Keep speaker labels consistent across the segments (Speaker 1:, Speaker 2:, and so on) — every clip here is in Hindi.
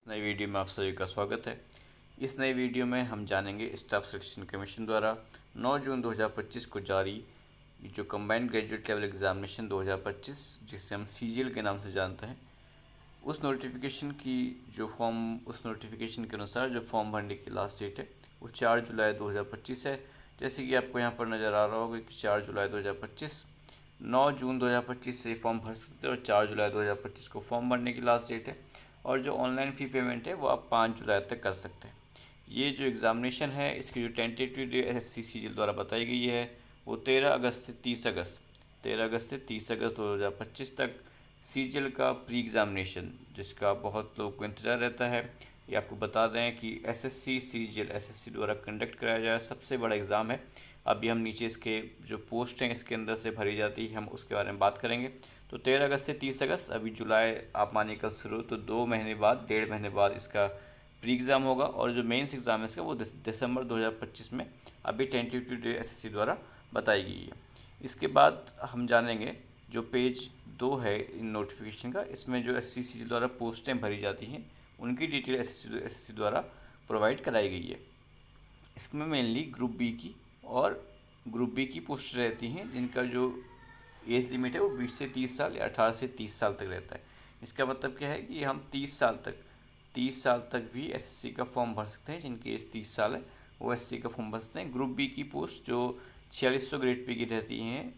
Speaker 1: नई वीडियो में आप सभी का स्वागत है। इस नई वीडियो में हम जानेंगे स्टाफ सिलेक्शन कमीशन द्वारा 9 जून 2025 को जारी जो कंबाइंड ग्रेजुएट लेवल एग्जामिनेशन 2025 जिसे हम सीजीएल के नाम से जानते हैं, उस नोटिफिकेशन की उस नोटिफिकेशन के अनुसार जो फॉर्म भरने की लास्ट डेट है वो 4 जुलाई 2025 है। जैसे कि आपको यहाँ पर नज़र आ रहा होगा कि 4 जुलाई 2025, 9 जून 2025 से फॉर्म भर सकते हैं और 4 जुलाई 2025 को फॉर्म भरने की लास्ट डेट है। और जो ऑनलाइन फ़ी पेमेंट है वो आप 5 जुलाई तक कर सकते हैं। ये जो एग्ज़ामिनेशन है इसकी जो टेंटेटिव डेट एसएससी सीजीएल द्वारा बताई गई है वो 13 अगस्त से 30 अगस्त 2025 तक सीजीएल का प्री एग्ज़ामिनेशन, जिसका बहुत लोगों को इंतज़ार रहता है। ये आपको बता दें कि एसएससी सीजीएल एसएससी द्वारा कंडक्ट कराया जाए सबसे बड़ा एग्ज़ाम है। अभी हम नीचे इसके जो पोस्ट हैं इसके अंदर से भरी जाती है, हम उसके बारे में बात करेंगे। तो 13 अगस्त से 30 अगस्त, अभी जुलाई आप मानिए कल शुरू, तो 2 महीने बाद, 1.5 महीने बाद इसका प्री एग्ज़ाम होगा। और जो मेंस एग्ज़ाम है इसका वो दिसंबर 2025 में अभी टेंटेटिव डेट एसएससी द्वारा बताई गई है। इसके बाद हम जानेंगे जो पेज 2 है इन नोटिफिकेशन का, इसमें जो एसएससी द्वारा पोस्टें भरी जाती हैं उनकी डिटेल एसएससी द्वारा प्रोवाइड कराई गई है। इसमें मेनली ग्रुप बी की और ग्रुप बी की पोस्ट रहती हैं जिनका जो एज लिमिट है वो 20 से 30 साल या 18 से 30 साल तक रहता है। इसका मतलब क्या है कि हम 30 साल तक भी एसएससी का फॉर्म भर सकते हैं। जिनकी एज 30 साल है वो एसएससी का फॉर्म भर सकते हैं। ग्रुप बी की पोस्ट जो 4600 ग्रेड पे की रहती हैं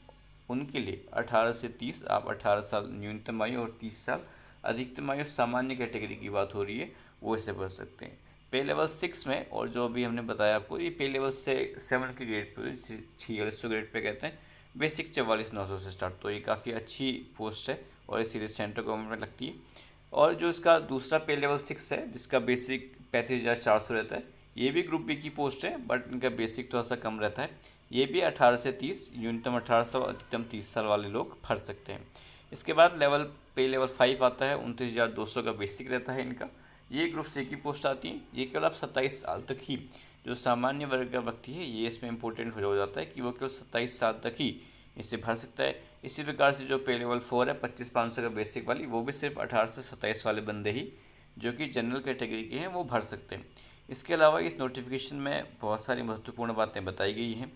Speaker 1: उनके लिए 18 से 30, आप 18 साल न्यूनतम आयु और 30 साल अधिकतम आयु सामान्य कैटेगरी की बात हो रही है, वो इसे भर सकते हैं। पे लेवल 6 में, और जो अभी हमने बताया आपको, ये पे लेवल से 7 के ग्रेड पे 4600 ग्रेड पे कहते हैं, बेसिक 44,900 से स्टार्ट। तो ये काफ़ी अच्छी पोस्ट है और ये सीधे सेंट्रल गवर्नमेंट में लगती है। और जो इसका दूसरा पे लेवल 6 है जिसका बेसिक 35,400 रहता है, ये भी ग्रुप बी की पोस्ट है बट इनका बेसिक थोड़ा सा कम रहता है। ये भी 18 से 30, न्यूनतम 18 साल अधिकतम 30 साल वाले लोग भर सकते हैं। इसके बाद पे लेवल 5 आता है, 29,200 का बेसिक रहता है इनका। ये ग्रुप सी की पोस्ट आती है। ये केवल आप 27 साल तक ही, जो सामान्य वर्ग का व्यक्ति है, ये इसमें इंपॉर्टेंट हो जाता है कि वो केवल 27 साल तक ही इसे भर सकता है। इसी प्रकार से जो पे लेवल 4 है 25,500 का बेसिक वाली, वो भी सिर्फ 18 से 27 वाले बंदे ही जो कि जनरल कैटेगरी के हैं वो भर सकते हैं। इसके अलावा इस नोटिफिकेशन में बहुत सारी महत्वपूर्ण बातें बताई गई हैं।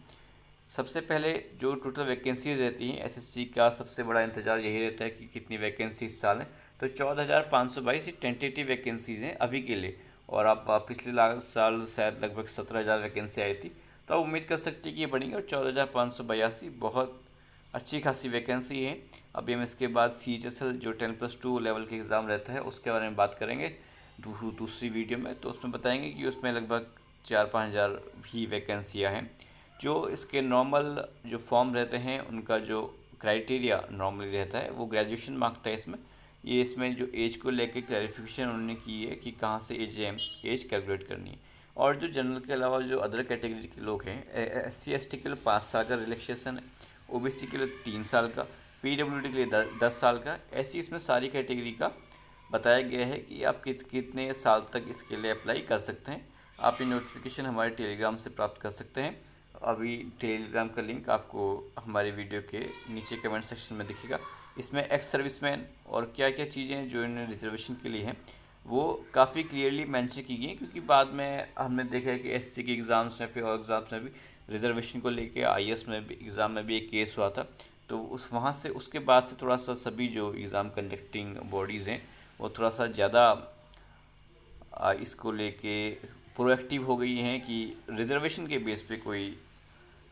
Speaker 1: सबसे पहले जो टोटल वैकेंसीज रहती हैं, एसएससी का सबसे बड़ा इंतजार यही रहता है कि कितनी वैकेंसी इस साल है। तो 14,522 टेंटेटिव वैकेंसीज हैं अभी के लिए। और आप पिछले साल शायद लगभग 17,000 वैकेंसी आई थी, तो आप उम्मीद कर सकते हैं कि ये बढ़ेंगे। और 14,582 बहुत अच्छी खासी वैकेंसी है। अभी हम इसके बाद CHSL जो 10+2 लेवल के एग्ज़ाम रहता है उसके बारे में बात करेंगे दूसरी वीडियो में। तो उसमें बताएंगे कि उसमें लगभग 4-5 हज़ार भी वैकेंसियाँ हैं। जो इसके नॉर्मल जो फॉर्म रहते हैं उनका जो क्राइटेरिया नॉर्मली रहता है वो ग्रेजुएशन मांगता है इसमें। ये इसमें जो एज को लेके क्लैरिफिकेशन उन्होंने की है कि कहाँ से एज कैलकुलेट करनी है। और जो जनरल के अलावा जो अदर कैटेगरी के लोग हैं, SC ST के लिए 5 साल का रिलैक्सेशन है, OBC के लिए 3 साल का, PWD के लिए 10 साल का। ऐसी इसमें सारी कैटेगरी का बताया गया है कि आप कितने साल तक इसके लिए अप्लाई कर सकते हैं। आप ये नोटिफिकेशन हमारे टेलीग्राम से प्राप्त कर सकते हैं। अभी टेलीग्राम का लिंक आपको हमारे वीडियो के नीचे कमेंट सेक्शन में दिखेगा। इसमें एक्स सर्विसमैन और क्या क्या चीज़ें जो इन्होंने रिजर्वेशन के लिए हैं वो काफ़ी क्लियरली मेंशन की गई हैं, क्योंकि बाद में हमने देखा है कि SC के एग्ज़ाम्स में, फिर और एग्ज़ाम्स में भी रिजर्वेशन को लेके IAS में भी एग्ज़ाम में भी एक केस हुआ था। तो वहाँ से उसके बाद से थोड़ा सा सभी जो एग्ज़ाम कंडक्टिंग बॉडीज़ हैं वो थोड़ा सा ज़्यादा इसको लेके प्रोएक्टिव हो गई हैं कि रिजर्वेशन के बेस पे कोई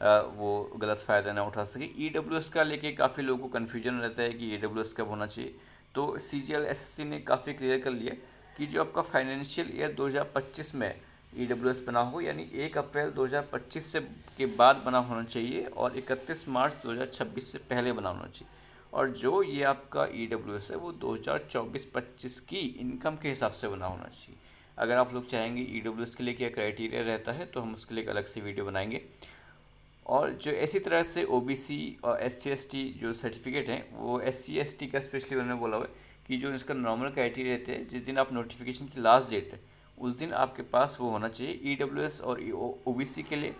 Speaker 1: वो गलत फ़ायदा ना उठा सके। EWS का लेके काफ़ी लोगों को कन्फ्यूजन रहता है कि EWS कब होना चाहिए। तो CGL SSC ने काफ़ी क्लियर कर लिया कि जो आपका फाइनेंशियल ईयर 2025 में EWS बना हो, यानी 1 अप्रैल 2025 से के बाद बना होना चाहिए और 31 मार्च 2026 से पहले बना होना चाहिए। और जो ये आपका EWS है वो 2024-25 की इनकम के हिसाब से बना होना चाहिए। अगर आप लोग चाहेंगे EWS के लिए क्या क्राइटेरिया रहता है तो हम उसके लिए एक अलग से वीडियो बनाएंगे। और जो इसी तरह से OBC और SC ST जो सर्टिफिकेट हैं वो SC ST का स्पेशली उन्होंने बोला हुआ है कि जो इसका नॉर्मल क्राइटेरिया रहते हैं, जिस दिन आप नोटिफिकेशन की लास्ट डेट है उस दिन आपके पास वो होना चाहिए। EWS और OBC के लिए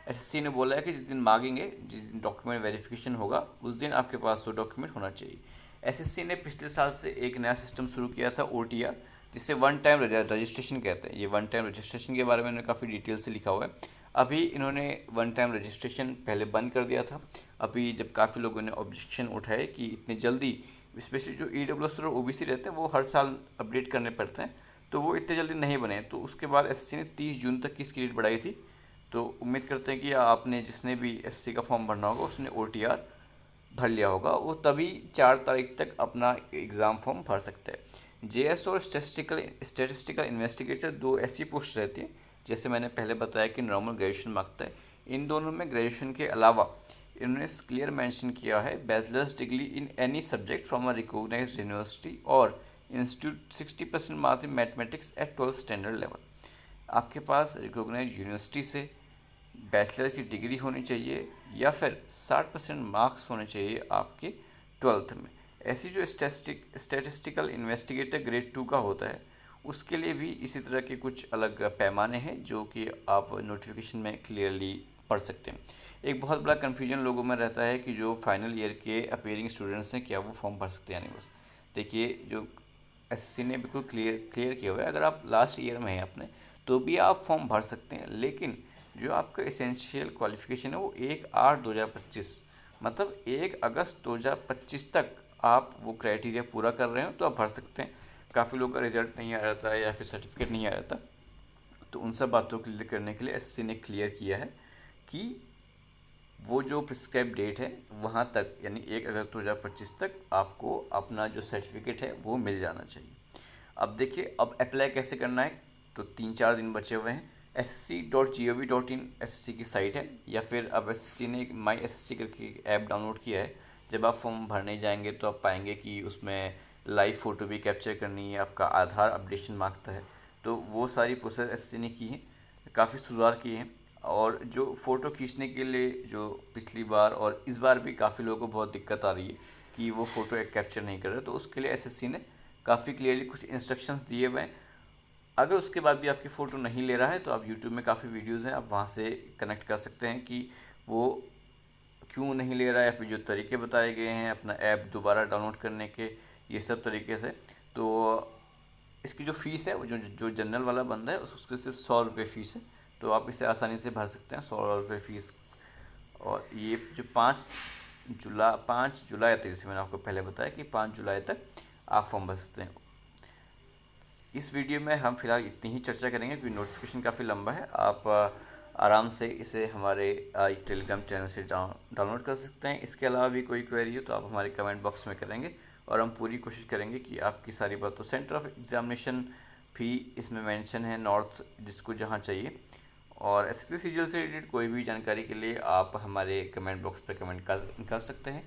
Speaker 1: SSC ने बोला है कि जिस दिन मांगेंगे, जिस दिन डॉक्यूमेंट वेरिफिकेशन होगा उस दिन आपके पास वो डॉक्यूमेंट होना चाहिए। SSC ने पिछले साल से एक नया सिस्टम शुरू किया था OTR, जिसे वन टाइम रजिस्ट्रेशन कहते हैं। ये वन टाइम रजिस्ट्रेशन के बारे में इन्होंने काफ़ी डिटेल से लिखा हुआ है। अभी इन्होंने वन टाइम रजिस्ट्रेशन पहले बंद कर दिया था। अभी जब काफ़ी लोगों ने ऑब्जेक्शन उठाए कि इतनी जल्दी, स्पेशली जो EWS और OBC रहते हैं वो हर साल अपडेट करने पड़ते हैं, तो वो इतने जल्दी नहीं बने, तो उसके बाद SSC ने 30 जून तक की इसकी डेट बढ़ाई थी। तो उम्मीद करते हैं कि आपने जिसने भी SSC का फॉर्म भरना होगा उसने OTR भर लिया होगा, वो तभी 4 तारीख तक अपना एग्ज़ाम फॉर्म भर सकते हैं। JS और स्टेटिस्टिकल इन्वेस्टिगेटर दो ऐसी पोस्ट रहती है, जैसे मैंने पहले बताया कि नॉर्मल ग्रेजुएशन मांगता है। इन दोनों में ग्रेजुएशन के अलावा इन्होंने क्लियर मेंशन किया है bachelor's degree in any subject from a recognised university और institute 60% marks in mathematics at 12th standard level. आपके पास रिकॉग्नाइज्ड यूनिवर्सिटी से बैचलर की डिग्री होनी चाहिए या फिर 60% मार्क्स होने चाहिए आपके 12th में। ऐसी जो स्टैटिस्टिकल इन्वेस्टिगेटर ग्रेड 2 का होता है, उसके लिए भी इसी तरह के कुछ अलग पैमाने हैं जो कि आप नोटिफिकेशन में क्लियरली पढ़ सकते हैं। एक बहुत बड़ा कन्फ्यूजन लोगों में रहता है कि जो फाइनल ईयर के अपेयरिंग स्टूडेंट्स हैं क्या वो फॉर्म भर सकते हैं या नहीं। बस देखिए, जो SSC ने बिल्कुल क्लियर किया हुआ है, अगर आप लास्ट ईयर में हैं अपने तो भी आप फॉर्म भर सकते हैं, लेकिन जो आपका एसेंशियल क्वालिफिकेशन है वो 1/8/2025 मतलब 1 अगस्त 2025 तक आप वो क्राइटेरिया पूरा कर रहे हो तो आप भर सकते हैं। काफ़ी लोग का रिजल्ट नहीं आ रहा है या फिर सर्टिफिकेट नहीं आ रहा था, तो उन सब बातों को क्लियर करने के लिए SSC ने क्लियर किया है कि वो जो प्रिस्क्राइब डेट है वहाँ तक, यानी 1 अगस्त 2025 तक आपको अपना जो सर्टिफिकेट है वो मिल जाना चाहिए। अब देखिए, अब अप्लाई कैसे करना है, तो 3-4 दिन बचे हुए हैं। ssc.gov.in SSC की साइट है, या फिर अब SSC ने एक माई SSC करके ऐप डाउनलोड किया है। जब आप फॉर्म भरने जाएंगे तो आप पाएंगे कि उसमें लाइव फ़ोटो भी कैप्चर करनी है, आपका आधार अपडेशन मांगता है, तो वो सारी प्रोसेस SSC ने की है, काफ़ी सुधार किए हैं। और जो फ़ोटो खींचने के लिए जो पिछली बार और इस बार भी काफ़ी लोगों को बहुत दिक्कत आ रही है कि वो फ़ोटो एक कैप्चर नहीं कर रहे, तो उसके लिए SSC ने काफ़ी क्लियरली कुछ इंस्ट्रक्शंस दिए हुए हैं। अगर उसके बाद भी आपकी फ़ोटो नहीं ले रहा है तो आप यूट्यूब में काफ़ी वीडियोज़ हैं, आप वहाँ से कनेक्ट कर सकते हैं कि वो क्यों नहीं ले रहा है, या फिर जो तरीके बताए गए हैं अपना ऐप दोबारा डाउनलोड करने के, ये सब तरीके से। तो इसकी जो फ़ीस है वो जो जो जनरल वाला बंदा है उसके सिर्फ 100 रुपये फ़ीस है, तो आप इसे आसानी से भर सकते हैं, 100 रुपये फ़ीस। और ये जो 5 जुलाई तक, जैसे मैंने आपको पहले बताया कि 5 जुलाई तक आप फॉर्म भर सकते हैं। इस वीडियो में हम फिलहाल इतनी ही चर्चा करेंगे क्योंकि नोटिफिकेशन काफ़ी लंबा है। आप आराम से इसे हमारे टेलीग्राम चैनल से डाउनलोड कर सकते हैं। इसके अलावा भी कोई क्वेरी हो तो आप हमारे कमेंट बॉक्स में करेंगे और हम पूरी कोशिश करेंगे कि आपकी सारी बात। तो सेंटर ऑफ एग्जामिनेशन भी इसमें मेंशन है, नॉर्थ, जिसको जहाँ चाहिए। और SSC सीजीएल से रिलेटेड कोई भी जानकारी के लिए आप हमारे कमेंट बॉक्स पर कमेंट कर सकते हैं।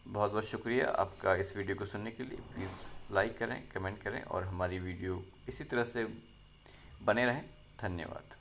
Speaker 1: बहुत बहुत शुक्रिया आपका इस वीडियो को सुनने के लिए। प्लीज़ लाइक करें, कमेंट करें और हमारी वीडियो इसी तरह से बने रहें। धन्यवाद।